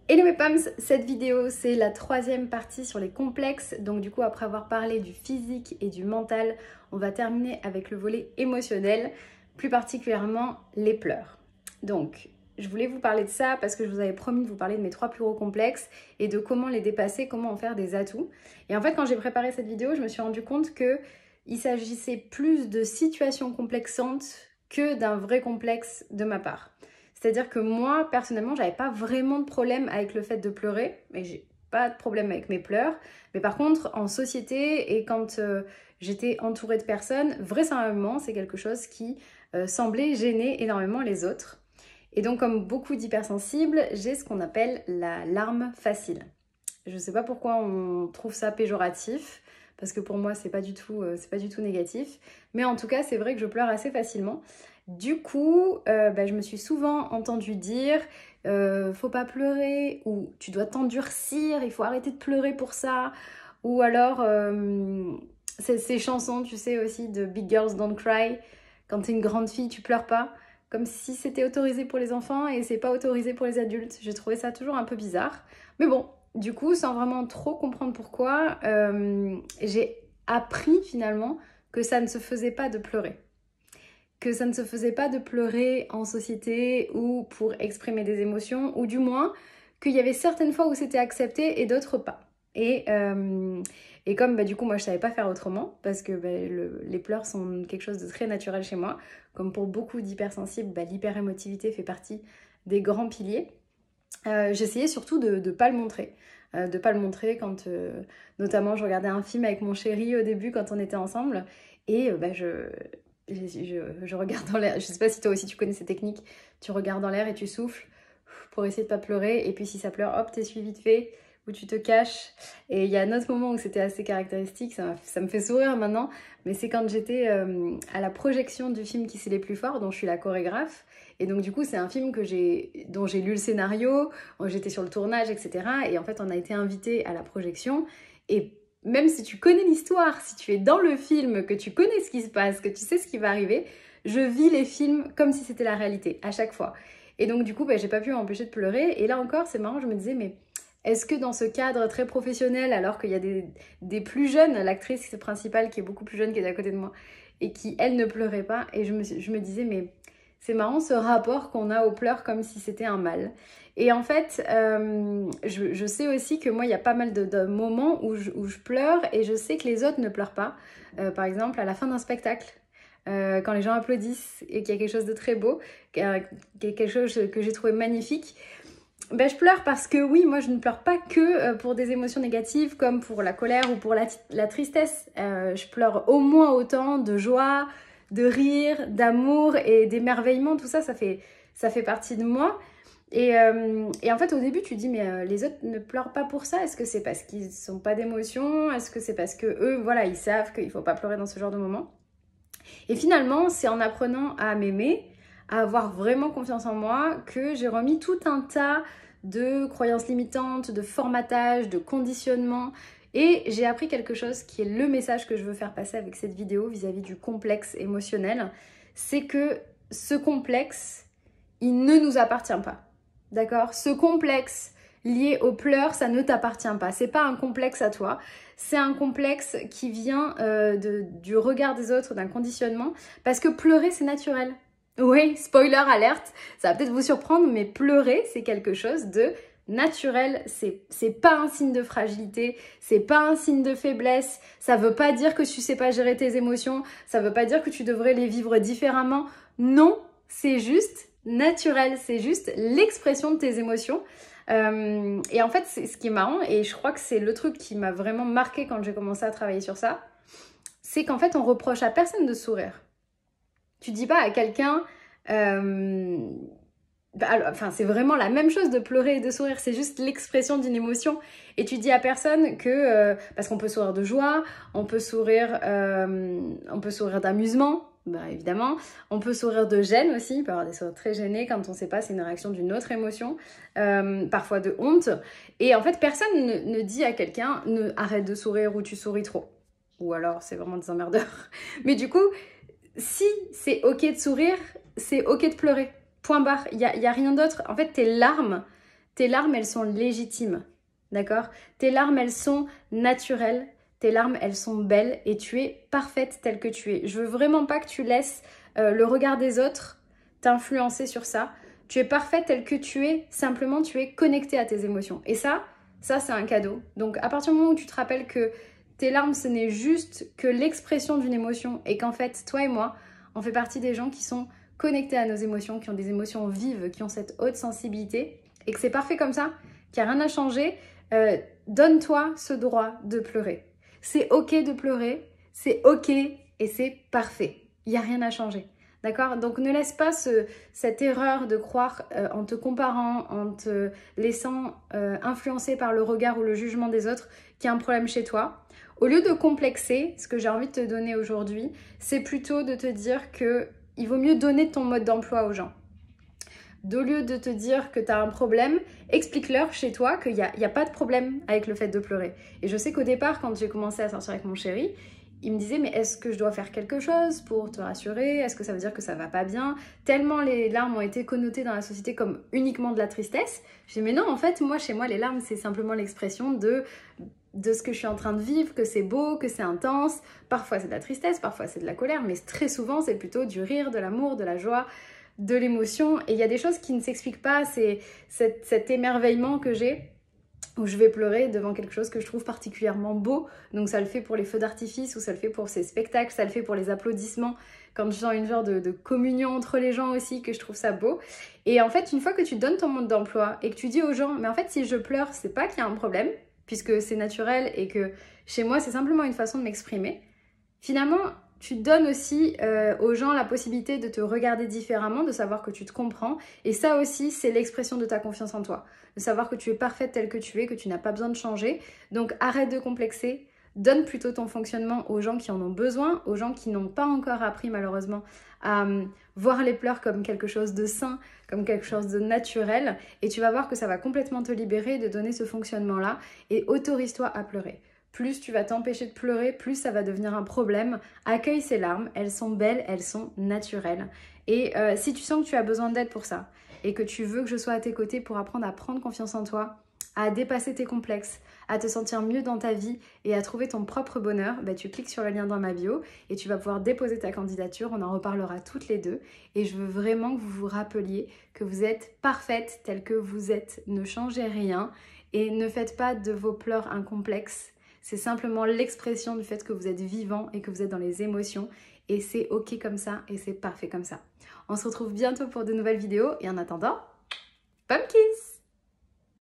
Hello mes Pams, cette vidéo c'est la troisième partie sur les complexes. Donc du coup après avoir parlé du physique et du mental, on va terminer avec le volet émotionnel, plus particulièrement les pleurs. Donc je voulais vous parler de ça parce que je vous avais promis de vous parler de mes 3 plus gros complexes et de comment les dépasser, comment en faire des atouts. Et en fait quand j'ai préparé cette vidéo, je me suis rendu compte qu'il s'agissait plus de situations complexantes que d'un vrai complexe de ma part. C'est-à-dire que moi, personnellement, j'avais pas vraiment de problème avec le fait de pleurer, mais j'ai pas de problème avec mes pleurs. Mais par contre, en société et quand j'étais entourée de personnes, vraisemblablement, c'est quelque chose qui semblait gêner énormément les autres. Et donc, comme beaucoup d'hypersensibles, j'ai ce qu'on appelle la larme facile. Je sais pas pourquoi on trouve ça péjoratif, parce que pour moi, c'est pas du tout négatif. Mais en tout cas, c'est vrai que je pleure assez facilement. Du coup, je me suis souvent entendue dire faut pas pleurer, ou tu dois t'endurcir, il faut arrêter de pleurer pour ça, ou alors ces chansons, tu sais aussi, de Big Girls Don't Cry, quand t'es une grande fille, tu pleures pas, comme si c'était autorisé pour les enfants et c'est pas autorisé pour les adultes. J'ai trouvé ça toujours un peu bizarre. Mais bon, du coup, sans vraiment trop comprendre pourquoi, j'ai appris finalement que ça ne se faisait pas de pleurer. Que ça ne se faisait pas de pleurer en société ou pour exprimer des émotions, ou du moins qu'il y avait certaines fois où c'était accepté et d'autres pas. Et comme du coup moi je savais pas faire autrement, parce que les pleurs sont quelque chose de très naturel chez moi, comme pour beaucoup d'hypersensibles, l'hyperémotivité fait partie des grands piliers. J'essayais surtout de ne pas le montrer. De pas le montrer quand notamment je regardais un film avec mon chéri au début quand on était ensemble, et je regarde dans l'air. Je sais pas si toi aussi tu connais ces techniques. Tu regardes dans l'air et tu souffles pour essayer de pas pleurer. Et puis si ça pleure, hop, t'essuies vite fait, ou tu te caches. Et il y a un autre moment où c'était assez caractéristique, ça me fait sourire maintenant, mais c'est quand j'étais à la projection du film Qui c'est les plus forts, dont je suis la chorégraphe. Et donc du coup c'est un film dont j'ai lu le scénario, j'étais sur le tournage, etc. Et en fait on a été invités à la projection. Et même si tu connais l'histoire, si tu es dans le film, que tu connais ce qui se passe, que tu sais ce qui va arriver, je vis les films comme si c'était la réalité, à chaque fois. Et donc du coup, j'ai pas pu m'empêcher de pleurer. Et là encore, c'est marrant, je me disais, mais est-ce que dans ce cadre très professionnel, alors qu'il y a des plus jeunes, l'actrice principale qui est beaucoup plus jeune qui est à côté de moi, et qui, elle, ne pleurait pas, et je me disais, mais c'est marrant ce rapport qu'on a aux pleurs comme si c'était un mal. Et en fait, je sais aussi que moi, il y a pas mal de moments où je pleure et je sais que les autres ne pleurent pas. Par exemple, à la fin d'un spectacle, quand les gens applaudissent et qu'il y a quelque chose de très beau, quelque chose que j'ai trouvé magnifique, je pleure parce que oui, moi je ne pleure pas que pour des émotions négatives comme pour la colère ou pour la tristesse. Je pleure au moins autant de joie, de rire, d'amour et d'émerveillement. Tout ça, ça fait partie de moi. Et en fait, au début, tu dis, mais les autres ne pleurent pas pour ça. Est-ce que c'est parce qu'ils n'ont pas d'émotion? Est-ce que c'est parce que eux, voilà, ils savent qu'il ne faut pas pleurer dans ce genre de moment? Et finalement, c'est en apprenant à m'aimer, à avoir vraiment confiance en moi, que j'ai remis tout un tas de croyances limitantes, de formatage, de conditionnement. Et j'ai appris quelque chose qui est le message que je veux faire passer avec cette vidéo vis-à-vis du complexe émotionnel. C'est que ce complexe, il ne nous appartient pas. D'accord? Ce complexe lié aux pleurs, ça ne t'appartient pas. C'est pas un complexe à toi. C'est un complexe qui vient du regard des autres, d'un conditionnement. Parce que pleurer, c'est naturel. Oui, spoiler alerte, ça va peut-être vous surprendre, mais pleurer, c'est quelque chose de naturel. C'est pas un signe de fragilité, c'est pas un signe de faiblesse. Ça veut pas dire que tu sais pas gérer tes émotions, ça veut pas dire que tu devrais les vivre différemment. Non, c'est juste naturel, c'est juste l'expression de tes émotions. Et en fait, c'est ce qui est marrant, et je crois que c'est le truc qui m'a vraiment marqué quand j'ai commencé à travailler sur ça, c'est qu'en fait, on reproche à personne de sourire. Tu dis pas à quelqu'un... c'est vraiment la même chose de pleurer et de sourire, c'est juste l'expression d'une émotion. Et tu dis à personne que... parce qu'on peut sourire de joie, on peut sourire d'amusement, évidemment. On peut sourire de gêne aussi, il peut y avoir des sourires très gênés quand on ne sait pas, c'est une réaction d'une autre émotion, parfois de honte. Et en fait, personne ne dit à quelqu'un « arrête de sourire » ou « tu souris trop ». Ou alors, c'est vraiment des emmerdeurs. Mais du coup, si c'est ok de sourire, c'est ok de pleurer. Point barre. Il y a rien d'autre. En fait, tes larmes, tes larmes, elles sont légitimes, d'accord? Tes larmes, elles sont naturelles, tes larmes, elles sont belles et tu es parfaite telle que tu es. Je veux vraiment pas que tu laisses le regard des autres t'influencer sur ça. Tu es parfaite telle que tu es, simplement tu es connectée à tes émotions. Et ça c'est un cadeau. Donc à partir du moment où tu te rappelles que tes larmes, ce n'est juste que l'expression d'une émotion et qu'en fait, toi et moi, on fait partie des gens qui sont connectés à nos émotions, qui ont des émotions vives, qui ont cette haute sensibilité et que c'est parfait comme ça, qu'il n'y a rien à changer, donne-toi ce droit de pleurer. C'est ok de pleurer, c'est ok et c'est parfait. Il n'y a rien à changer. D'accord? Donc ne laisse pas cette erreur de croire en te comparant, en te laissant influencer par le regard ou le jugement des autres qu'il y a un problème chez toi. Au lieu de complexer, ce que j'ai envie de te donner aujourd'hui, c'est plutôt de te dire qu'il vaut mieux donner ton mode d'emploi aux gens. Au lieu de te dire que tu as un problème, explique-leur chez toi qu'il n'y a pas de problème avec le fait de pleurer. Et je sais qu'au départ, quand j'ai commencé à sortir avec mon chéri, il me disait, mais est-ce que je dois faire quelque chose pour te rassurer? Est-ce que ça veut dire que ça va pas bien? Tellement les larmes ont été connotées dans la société comme uniquement de la tristesse. Je dis, mais non, en fait, chez moi, les larmes, c'est simplement l'expression de ce que je suis en train de vivre, que c'est beau, que c'est intense. Parfois, c'est de la tristesse, parfois, c'est de la colère, mais très souvent, c'est plutôt du rire, de l'amour, de la joie, de l'émotion. Et il y a des choses qui ne s'expliquent pas, c'est cet émerveillement que j'ai, où je vais pleurer devant quelque chose que je trouve particulièrement beau. Donc ça le fait pour les feux d'artifice, ou ça le fait pour ces spectacles, ça le fait pour les applaudissements, quand je sens une genre de communion entre les gens aussi, que je trouve ça beau. Et en fait, une fois que tu donnes ton mode d'emploi et que tu dis aux gens, mais en fait, si je pleure, c'est pas qu'il y a un problème, puisque c'est naturel et que chez moi, c'est simplement une façon de m'exprimer. Finalement, tu donnes aussi aux gens la possibilité de te regarder différemment, de savoir que tu te comprends. Et ça aussi, c'est l'expression de ta confiance en toi. De savoir que tu es parfaite telle que tu es, que tu n'as pas besoin de changer. Donc arrête de complexer. Donne plutôt ton fonctionnement aux gens qui en ont besoin, aux gens qui n'ont pas encore appris malheureusement à voir les pleurs comme quelque chose de sain, comme quelque chose de naturel. Et tu vas voir que ça va complètement te libérer de donner ce fonctionnement-là. Et autorise-toi à pleurer. Plus tu vas t'empêcher de pleurer, plus ça va devenir un problème. Accueille ces larmes, elles sont belles, elles sont naturelles. Et si tu sens que tu as besoin d'aide pour ça, et que tu veux que je sois à tes côtés pour apprendre à prendre confiance en toi, à dépasser tes complexes, à te sentir mieux dans ta vie et à trouver ton propre bonheur, bah, tu cliques sur le lien dans ma bio et tu vas pouvoir déposer ta candidature. On en reparlera toutes les deux. Et je veux vraiment que vous vous rappeliez que vous êtes parfaite telle que vous êtes. Ne changez rien et ne faites pas de vos pleurs un complexe. C'est simplement l'expression du fait que vous êtes vivant et que vous êtes dans les émotions. Et c'est ok comme ça et c'est parfait comme ça. On se retrouve bientôt pour de nouvelles vidéos et en attendant, Pom Kiss!